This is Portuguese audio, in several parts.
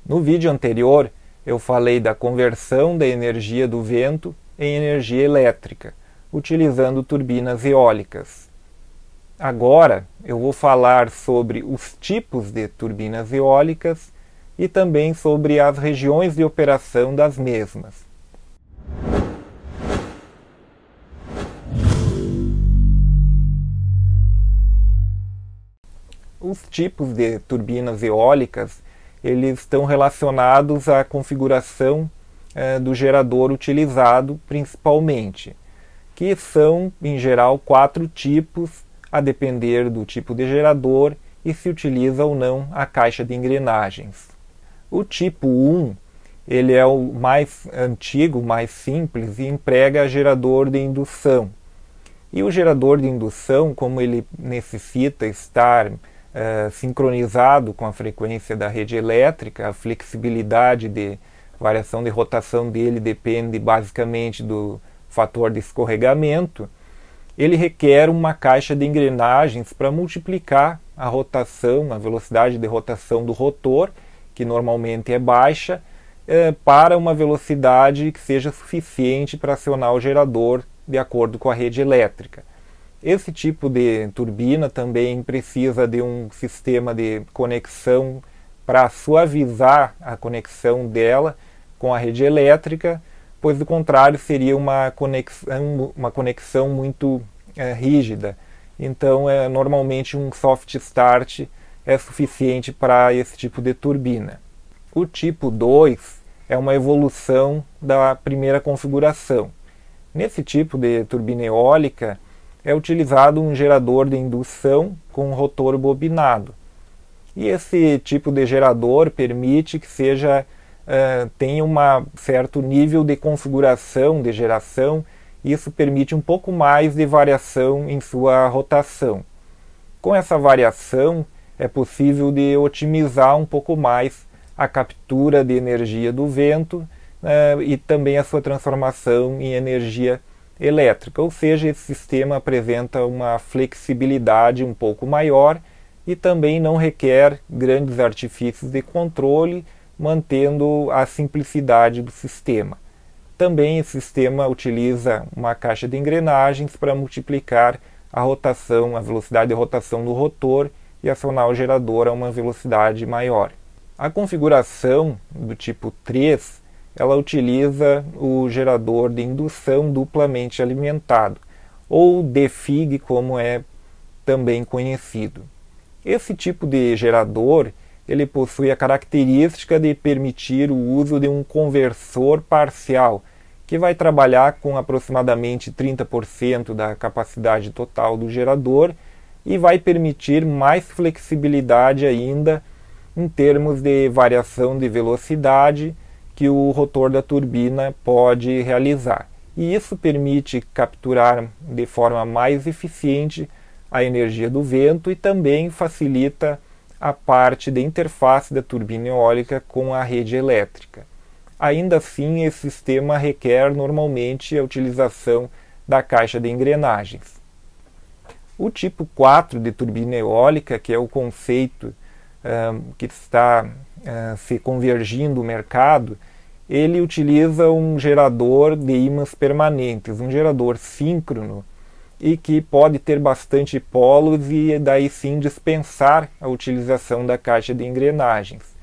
No vídeo anterior, eu falei da conversão da energia do vento em energia elétrica, utilizando turbinas eólicas. Agora, eu vou falar sobre os tipos de turbinas eólicas e também sobre as regiões de operação das mesmas. Os tipos de turbinas eólicas, eles estão relacionados à configuração do gerador utilizado principalmente, que são, em geral, 4 tipos, a depender do tipo de gerador e se utiliza ou não a caixa de engrenagens. O tipo 1, ele é o mais antigo, mais simples e emprega gerador de indução. E o gerador de indução, como ele necessita estar sincronizado com a frequência da rede elétrica, a flexibilidade de variação de rotação dele depende basicamente do fator de escorregamento, ele requer uma caixa de engrenagens para multiplicar a rotação, a velocidade de rotação do rotor, que normalmente é baixa, para uma velocidade que seja suficiente para acionar o gerador de acordo com a rede elétrica. Esse tipo de turbina também precisa de um sistema de conexão para suavizar a conexão dela com a rede elétrica, pois do contrário seria uma conexão muito rígida. Então, normalmente um soft start é suficiente para esse tipo de turbina. O tipo 2 é uma evolução da primeira configuração. Nesse tipo de turbina eólica, é utilizado um gerador de indução com rotor bobinado. E esse tipo de gerador permite que tenha um certo nível de configuração de geração, e isso permite um pouco mais de variação em sua rotação. Com essa variação, é possível de otimizar um pouco mais a captura de energia do vento e também a sua transformação em energia elétrica, ou seja, esse sistema apresenta uma flexibilidade um pouco maior e também não requer grandes artifícios de controle, mantendo a simplicidade do sistema. Também esse sistema utiliza uma caixa de engrenagens para multiplicar a rotação, a velocidade de rotação do rotor e acionar o gerador a uma velocidade maior. A configuração do tipo 3 ela utiliza o gerador de indução duplamente alimentado, ou DFIG, como é também conhecido. Esse tipo de gerador ele possui a característica de permitir o uso de um conversor parcial, que vai trabalhar com aproximadamente 30% da capacidade total do gerador e vai permitir mais flexibilidade ainda em termos de variação de velocidade que o rotor da turbina pode realizar. E isso permite capturar de forma mais eficiente a energia do vento e também facilita a parte de interface da turbina eólica com a rede elétrica. Ainda assim, esse sistema requer normalmente a utilização da caixa de engrenagens. O tipo 4 de turbina eólica, que é o conceito que está se convergindo o mercado, ele utiliza um gerador de ímãs permanentes, um gerador síncrono e que pode ter bastante polos e daí sim dispensar a utilização da caixa de engrenagens.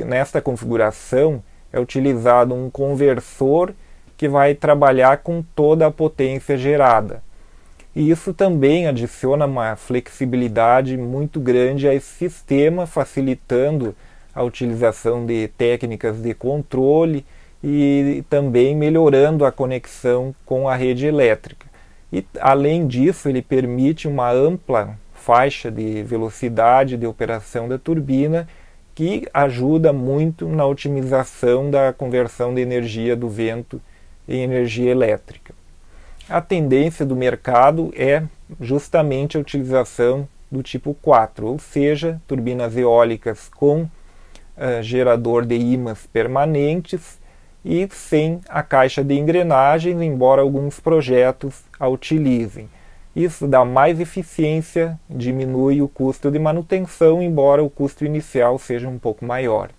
Nesta configuração é utilizado um conversor que vai trabalhar com toda a potência gerada. E isso também adiciona uma flexibilidade muito grande a esse sistema, facilitando a utilização de técnicas de controle e também melhorando a conexão com a rede elétrica. E, além disso, ele permite uma ampla faixa de velocidade de operação da turbina, que ajuda muito na otimização da conversão de energia do vento em energia elétrica. A tendência do mercado é justamente a utilização do tipo 4, ou seja, turbinas eólicas com gerador de ímãs permanentes e sem a caixa de engrenagens, embora alguns projetos a utilizem. Isso dá mais eficiência, diminui o custo de manutenção, embora o custo inicial seja um pouco maior.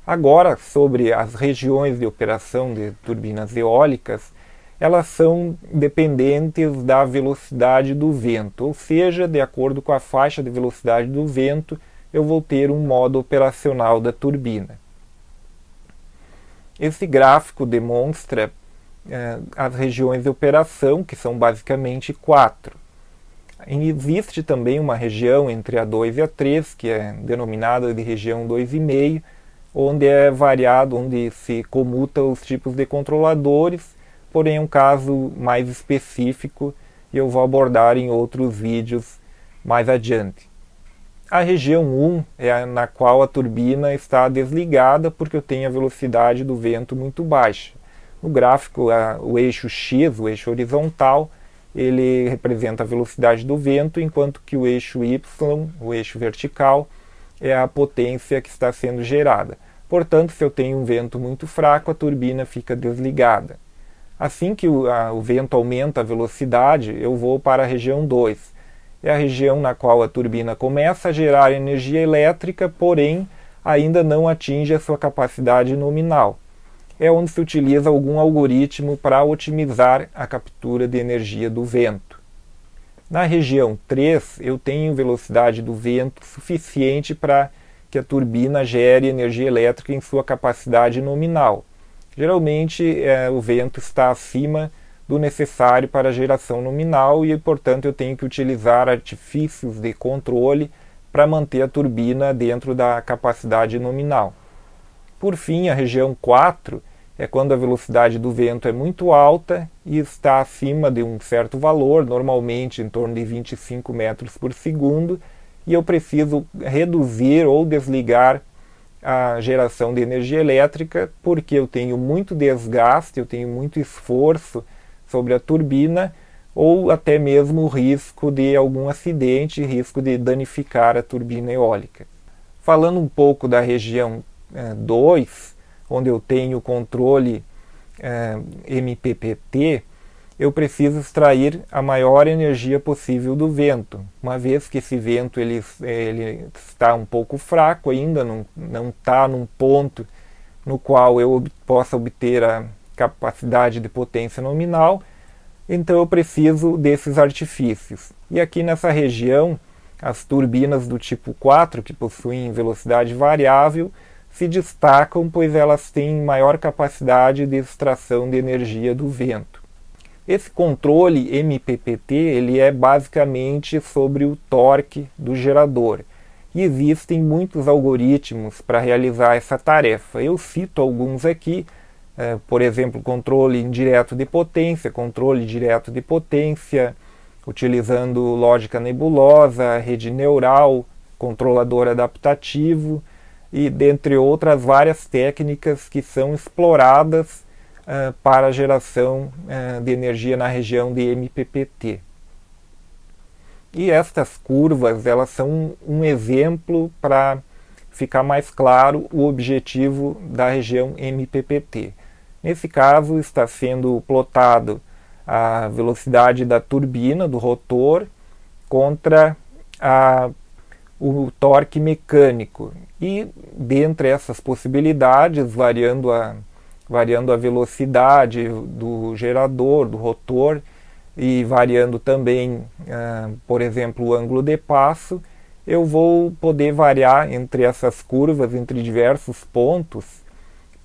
Agora, sobre as regiões de operação de turbinas eólicas, elas são dependentes da velocidade do vento, ou seja, de acordo com a faixa de velocidade do vento, eu vou ter um modo operacional da turbina. Esse gráfico demonstra as regiões de operação, que são basicamente 4. Existe também uma região entre a 2 e a 3, que é denominada de região 2,5, onde é variado, onde se comuta os tipos de controladores, porém é um caso mais específico e eu vou abordar em outros vídeos mais adiante. A região 1 é a na qual a turbina está desligada porque eu tenho a velocidade do vento muito baixa. No gráfico, o eixo X, o eixo horizontal, ele representa a velocidade do vento, enquanto que o eixo Y, o eixo vertical, é a potência que está sendo gerada. Portanto, se eu tenho um vento muito fraco, a turbina fica desligada. Assim que o vento aumenta a velocidade, eu vou para a região 2. É a região na qual a turbina começa a gerar energia elétrica, porém ainda não atinge a sua capacidade nominal. É onde se utiliza algum algoritmo para otimizar a captura de energia do vento. Na região 3, eu tenho velocidade do vento suficiente para que a turbina gere energia elétrica em sua capacidade nominal. Geralmente, o vento está acima do necessário para a geração nominal e, portanto, eu tenho que utilizar artifícios de controle para manter a turbina dentro da capacidade nominal. Por fim, a região 4 é quando a velocidade do vento é muito alta e está acima de um certo valor, normalmente em torno de 25 metros por segundo, e eu preciso reduzir ou desligar a geração de energia elétrica porque eu tenho muito desgaste, eu tenho muito esforço sobre a turbina ou até mesmo o risco de algum acidente, risco de danificar a turbina eólica. Falando um pouco da região 2, onde eu tenho o controle MPPT, eu preciso extrair a maior energia possível do vento, uma vez que esse vento ele está um pouco fraco ainda, não está num ponto no qual eu possa obter a capacidade de potência nominal, então eu preciso desses artifícios. E aqui nessa região, as turbinas do tipo 4, que possuem velocidade variável, se destacam pois elas têm maior capacidade de extração de energia do vento. Esse controle MPPT ele é basicamente sobre o torque do gerador. E existem muitos algoritmos para realizar essa tarefa. Eu cito alguns aqui, por exemplo, controle indireto de potência, controle direto de potência, utilizando lógica nebulosa, rede neural, controlador adaptativo, e dentre outras várias técnicas que são exploradas para a geração de energia na região de MPPT. E estas curvas elas são um exemplo para ficar mais claro o objetivo da região MPPT. Nesse caso está sendo plotado a velocidade da turbina, do rotor, contra o torque mecânico. E dentre essas possibilidades, variando a velocidade do gerador, do rotor, e variando também, por exemplo, o ângulo de passo, eu vou poder variar entre essas curvas, entre diversos pontos,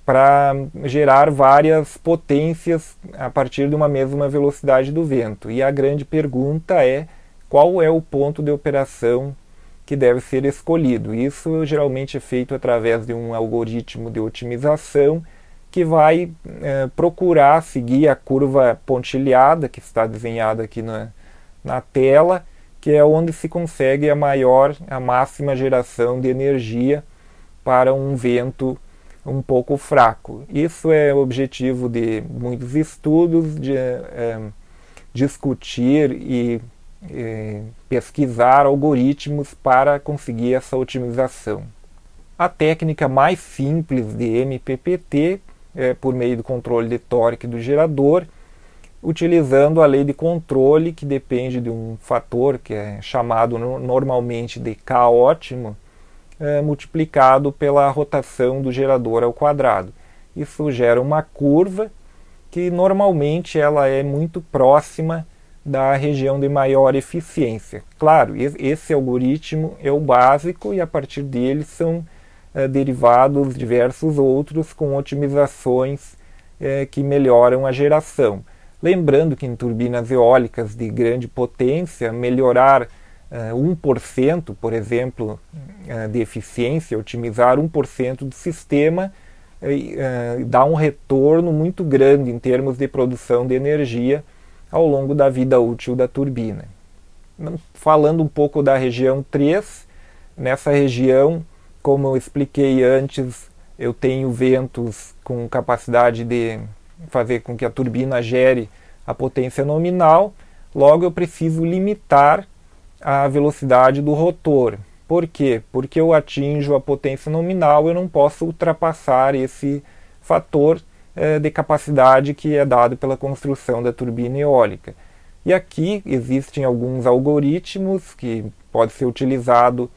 para gerar várias potências a partir de uma mesma velocidade do vento. E a grande pergunta é qual é o ponto de operação que deve ser escolhido. Isso geralmente é feito através de um algoritmo de otimização que vai procurar seguir a curva pontilhada que está desenhada aqui na tela, que é onde se consegue a máxima geração de energia para um vento um pouco fraco. Isso é o objetivo de muitos estudos, de discutir e pesquisar algoritmos para conseguir essa otimização. A técnica mais simples de MPPT é por meio do controle de torque do gerador, utilizando a lei de controle, que depende de um fator que é chamado normalmente de K ótimo, multiplicado pela rotação do gerador ao quadrado. Isso gera uma curva que normalmente ela é muito próxima da região de maior eficiência. Claro, esse algoritmo é o básico e a partir dele são derivados diversos outros com otimizações que melhoram a geração. Lembrando que em turbinas eólicas de grande potência, melhorar 1%, por exemplo, de eficiência, otimizar 1% do sistema, dá um retorno muito grande em termos de produção de energia ao longo da vida útil da turbina. Falando um pouco da região 3, nessa região, como eu expliquei antes, eu tenho ventos com capacidade de fazer com que a turbina gere a potência nominal, logo eu preciso limitar a velocidade do rotor. Por quê? Porque eu atinjo a potência nominal, eu não posso ultrapassar esse fator de capacidade que é dado pela construção da turbina eólica. E aqui existem alguns algoritmos que podem ser utilizados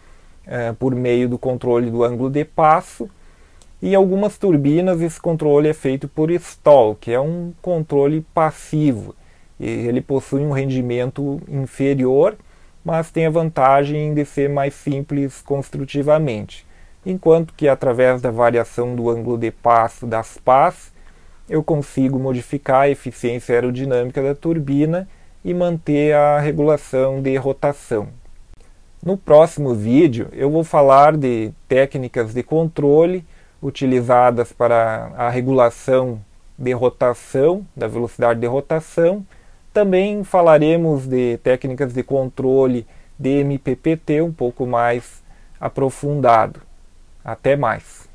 por meio do controle do ângulo de passo, e algumas turbinas esse controle é feito por stall, que é um controle passivo. E ele possui um rendimento inferior, mas tem a vantagem de ser mais simples construtivamente. Enquanto que através da variação do ângulo de passo das pás, eu consigo modificar a eficiência aerodinâmica da turbina e manter a regulação de rotação. No próximo vídeo eu vou falar de técnicas de controle utilizadas para a regulação de rotação, da velocidade de rotação. Também falaremos de técnicas de controle de MPPT um pouco mais aprofundado. Até mais!